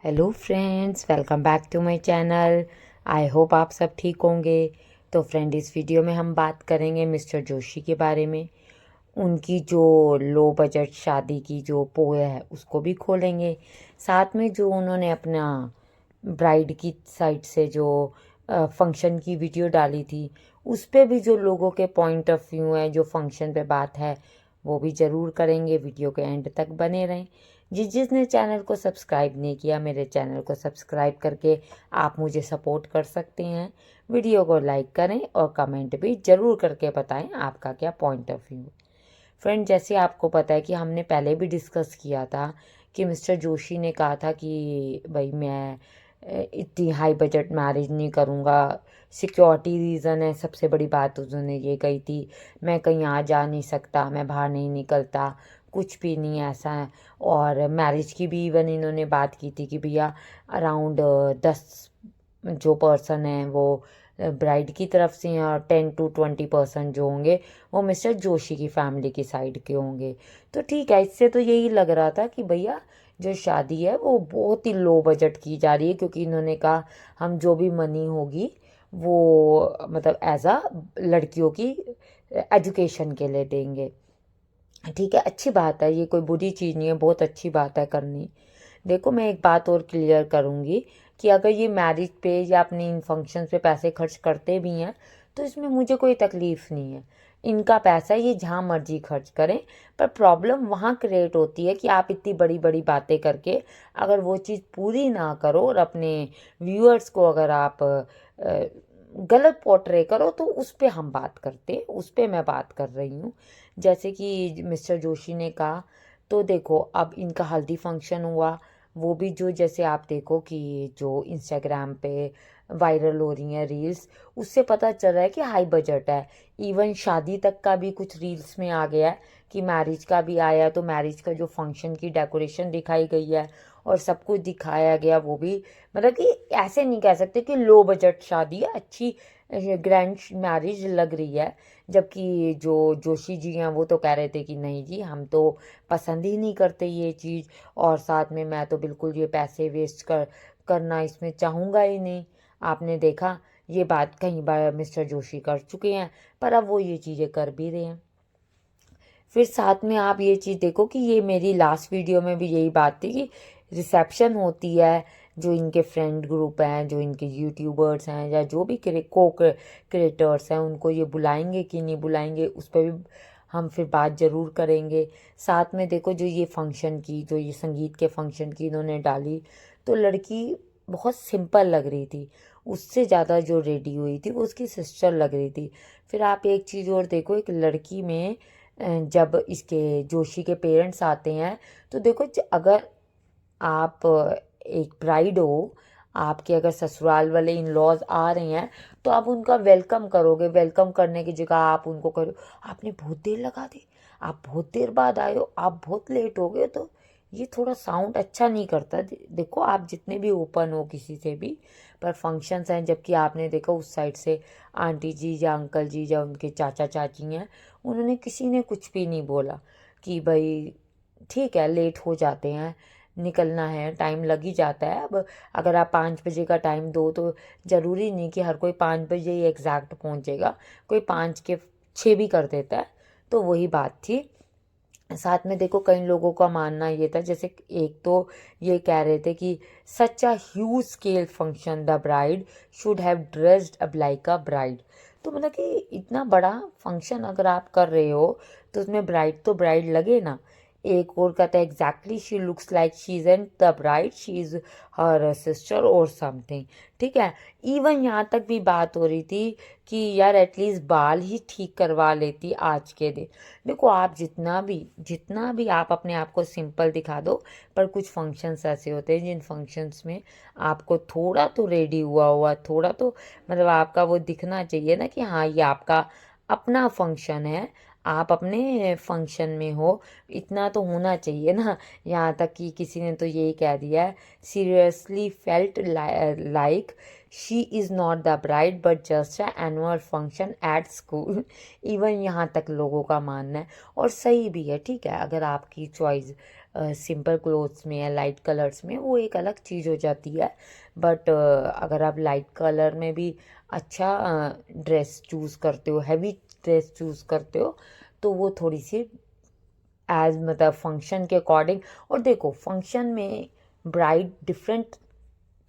Hello friends, welcome back to my channel. I hope आप सब ठीक होंगे। तो फ्रेंड, इस वीडियो में हम बात करेंगे मिस्टर जोशी के बारे में। उनकी जो लो बजट शादी की जो पोल है उसको भी खोलेंगे। साथ में जो उन्होंने अपना ब्राइड की साइड से जो फंक्शन की वीडियो डाली थी उस पे भी जो लोगों के पॉइंट ऑफ व्यू है, जो फंक्शन पे बात है, वो भी ज़रूर करेंगे। वीडियो के एंड तक बने रहें। जिसने चैनल को सब्सक्राइब नहीं किया, मेरे चैनल को सब्सक्राइब करके आप मुझे सपोर्ट कर सकते हैं। वीडियो को लाइक करें और कमेंट भी ज़रूर करके बताएं आपका क्या पॉइंट ऑफ व्यू। फ्रेंड, जैसे आपको पता है कि हमने पहले भी डिस्कस किया था कि मिस्टर जोशी ने कहा था कि भाई मैं इतनी हाई बजट मैरिज नहीं करूँगा। सिक्योरिटी रीज़न है, सबसे बड़ी बात उन्होंने ये कही थी। मैं कहीं आ जा नहीं सकता, मैं बाहर नहीं निकलता, कुछ भी नहीं ऐसा है। और मैरिज की भी इवन इन्होंने बात की थी कि भैया अराउंड 10 जो पर्सन हैं वो ब्राइड की तरफ से हैं और 10 to 20% जो होंगे वो मिस्टर जोशी की फैमिली की साइड के होंगे। तो ठीक है, इससे तो यही लग रहा था कि भैया जो शादी है वो बहुत ही लो बजट की जा रही है, क्योंकि इन्होंने कहा हम जो भी मनी होगी वो मतलब एज अ लड़कियों की एजुकेशन के लिए देंगे। ठीक है, अच्छी बात है, ये कोई बुरी चीज़ नहीं है, बहुत अच्छी बात है करनी। देखो, मैं एक बात और क्लियर करूँगी कि अगर ये मैरिज पे या अपने इन फंक्शन पे पैसे खर्च करते भी हैं तो इसमें मुझे कोई तकलीफ़ नहीं है। इनका पैसा है, ये जहाँ मर्जी खर्च करें। पर प्रॉब्लम वहाँ क्रिएट होती है कि आप इतनी बड़ी बड़ी बातें करके अगर वो चीज़ पूरी ना करो और अपने व्यूअर्स को अगर आप गलत पोर्ट्रे करो, तो उस पे हम बात करते, उस पे मैं बात कर रही हूँ। जैसे कि मिस्टर जोशी ने कहा, तो देखो अब इनका हल्दी फंक्शन हुआ, वो भी जो जैसे आप देखो कि जो इंस्टाग्राम पे वायरल हो रही हैं रील्स, उससे पता चल रहा है कि हाई बजट है। इवन शादी तक का भी कुछ रील्स में आ गया है कि मैरिज का भी आया, तो मैरिज का जो फंक्शन की डेकोरेशन दिखाई गई है और सब कुछ दिखाया गया, वो भी मतलब कि ऐसे नहीं कह सकते कि लो बजट शादी है, अच्छी ग्रैंड मैरिज लग रही है। जबकि जो जोशी जी हैं वो तो कह रहे थे कि नहीं जी, हम तो पसंद ही नहीं करते ये चीज़, और साथ में मैं तो बिल्कुल ये पैसे वेस्ट करना इसमें चाहूँगा ही नहीं। आपने देखा, ये बात कई बार मिस्टर जोशी कर चुके हैं, पर अब वो ये चीज़ें कर भी रहे हैं। फिर साथ में आप ये चीज़ देखो कि ये मेरी लास्ट वीडियो में भी यही बात थी कि रिसेप्शन होती है, जो इनके फ्रेंड ग्रुप हैं, जो इनके यूट्यूबर्स हैं या जो भी क्रिएटर्स हैं, उनको ये बुलाएंगे कि नहीं बुलाएंगे, उस पर भी हम फिर बात ज़रूर करेंगे। साथ में देखो, जो ये फंक्शन की, जो ये संगीत के फंक्शन की इन्होंने डाली, तो लड़की बहुत सिंपल लग रही थी। उससे ज़्यादा जो रेडी हुई थी वो उसकी सिस्टर लग रही थी। फिर आप एक चीज़ और देखो, एक लड़की में जब इसके जोशी के पेरेंट्स आते हैं, तो देखो अगर आप एक ब्राइड हो, आपके अगर ससुराल वाले इन लॉज आ रहे हैं, तो आप उनका वेलकम करोगे। वेलकम करने की जगह आप उनको करो, आपने बहुत देर लगा दी, आप बहुत देर बाद आए हो, आप बहुत लेट हो गए, तो ये थोड़ा साउंड अच्छा नहीं करता। देखो, आप जितने भी ओपन हो किसी से भी, पर फंक्शंस हैं, जबकि आपने देखा उस साइड से आंटी जी या अंकल जी या उनके चाचा चाची हैं, उन्होंने किसी ने कुछ भी नहीं बोला कि भाई ठीक है, लेट हो जाते हैं, निकलना है, टाइम लग ही जाता है। अब अगर आप 5 बजे का टाइम दो, तो ज़रूरी नहीं कि हर कोई 5 बजे ही एग्जैक्ट पहुंचेगा, कोई 5 के 6 भी कर देता है। तो वही बात थी। साथ में देखो, कई लोगों का मानना ये था, जैसे एक तो ये कह रहे थे कि such a huge scale function, the bride should have dressed up like a bride. तो मतलब कि इतना बड़ा फंक्शन अगर आप कर रहे हो, तो उसमें ब्राइड तो ब्राइड लगे ना। एक और कहता है exactly she looks like she is an the bride, she is her sister और समथिंग। ठीक है, इवन यहाँ तक भी बात हो रही थी कि यार एटलीस्ट बाल ही ठीक करवा लेती आज के दिन। देखो, आप जितना भी आप अपने आप को सिंपल दिखा दो, पर कुछ फंक्शंस ऐसे होते हैं जिन फंक्शंस में आपको थोड़ा तो रेडी हुआ हुआ, थोड़ा तो मतलब आपका वो दिखना चाहिए ना कि हाँ, ये आपका अपना फंक्शन है, आप अपने फंक्शन में हो, इतना तो होना चाहिए ना। यहाँ तक कि किसी ने तो यही कह दिया है, seriously felt like she is not the bride but just a annual function at school. Even यहाँ तक लोगों का मानना है, और सही भी है। ठीक है, अगर आपकी चॉइस सिंपल क्लोथ्स में या लाइट कलर्स में वो एक अलग चीज़ हो जाती है। बट अगर आप लाइट कलर में भी अच्छा ड्रेस चूज़ करते हो, हैवी ड्रेस चूज़ करते हो, तो वो थोड़ी सी एज मतलब फंक्शन के अकॉर्डिंग। और देखो फंक्शन में ब्राइड डिफरेंट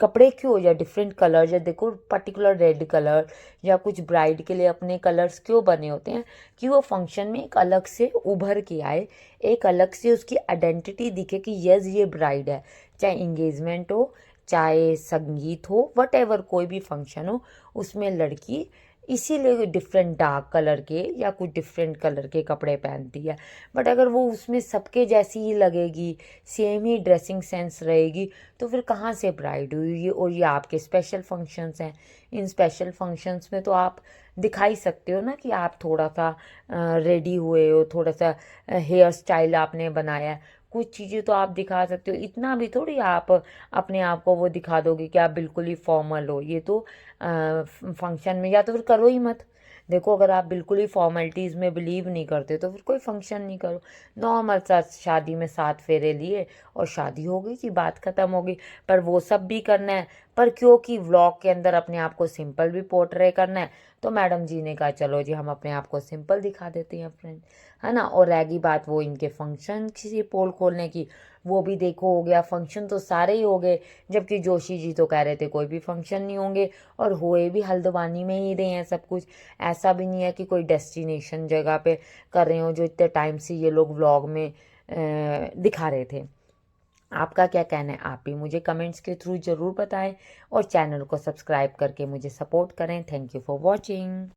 कपड़े क्यों या डिफरेंट कलर, या देखो पर्टिकुलर रेड कलर या कुछ ब्राइड के लिए अपने कलर्स क्यों बने होते हैं कि वो फंक्शन में एक अलग से उभर के आए, एक अलग से उसकी आइडेंटिटी दिखे कि यस ये ब्राइड है। चाहे इंगेजमेंट हो, चाहे संगीत हो, वट एवर कोई भी फंक्शन हो, उसमें लड़की इसीलिए डिफरेंट डार्क कलर के या कुछ डिफरेंट कलर के कपड़े पहनती है। बट अगर वो उसमें सबके जैसी ही लगेगी, सेम ही ड्रेसिंग सेंस रहेगी, तो फिर कहाँ से ब्राइड हुई ये। और ये आपके स्पेशल फंक्शंस हैं, इन स्पेशल फंक्शंस में तो आप दिखा ही सकते हो ना कि आप थोड़ा सा रेडी हुए हो, थोड़ा सा हेयर स्टाइल आपने बनाया है, कुछ चीज़ें तो आप दिखा सकते हो। इतना भी थोड़ी आप अपने आप को वो दिखा दोगे कि आप बिल्कुल ही फॉर्मल हो। ये तो फंक्शन में या तो फिर करो ही मत। देखो अगर आप बिल्कुल ही फॉर्मेलिटीज़ में बिलीव नहीं करते तो फिर कोई फंक्शन नहीं करो। नॉर्मल सा शादी में 7 फेरे लिए और शादी हो गई कि बात ख़त्म हो गई। पर वो सब भी करना है, पर क्योंकि व्लॉग के अंदर अपने आप को सिंपल भी पोर्ट्रे करना है, तो मैडम जी ने कहा चलो जी हम अपने आप को सिंपल दिखा देते हैं फ्रेंड, है ना। और रह गई बात वो इनके फंक्शन की पोल खोलने की, वो भी देखो हो गया, फंक्शन तो सारे ही हो गए, जबकि जोशी जी तो कह रहे थे कोई भी फंक्शन नहीं होंगे, और हुए भी हल्द्वानी में ही रहे हैं सब कुछ। ऐसा भी नहीं है कि कोई डेस्टिनेशन जगह पे कर रहे हो जो इतने टाइम से ये लोग व्लॉग में दिखा रहे थे। आपका क्या कहना है, आप भी मुझे कमेंट्स के थ्रू ज़रूर बताएं और चैनल को सब्सक्राइब करके मुझे सपोर्ट करें। Thank you for watching.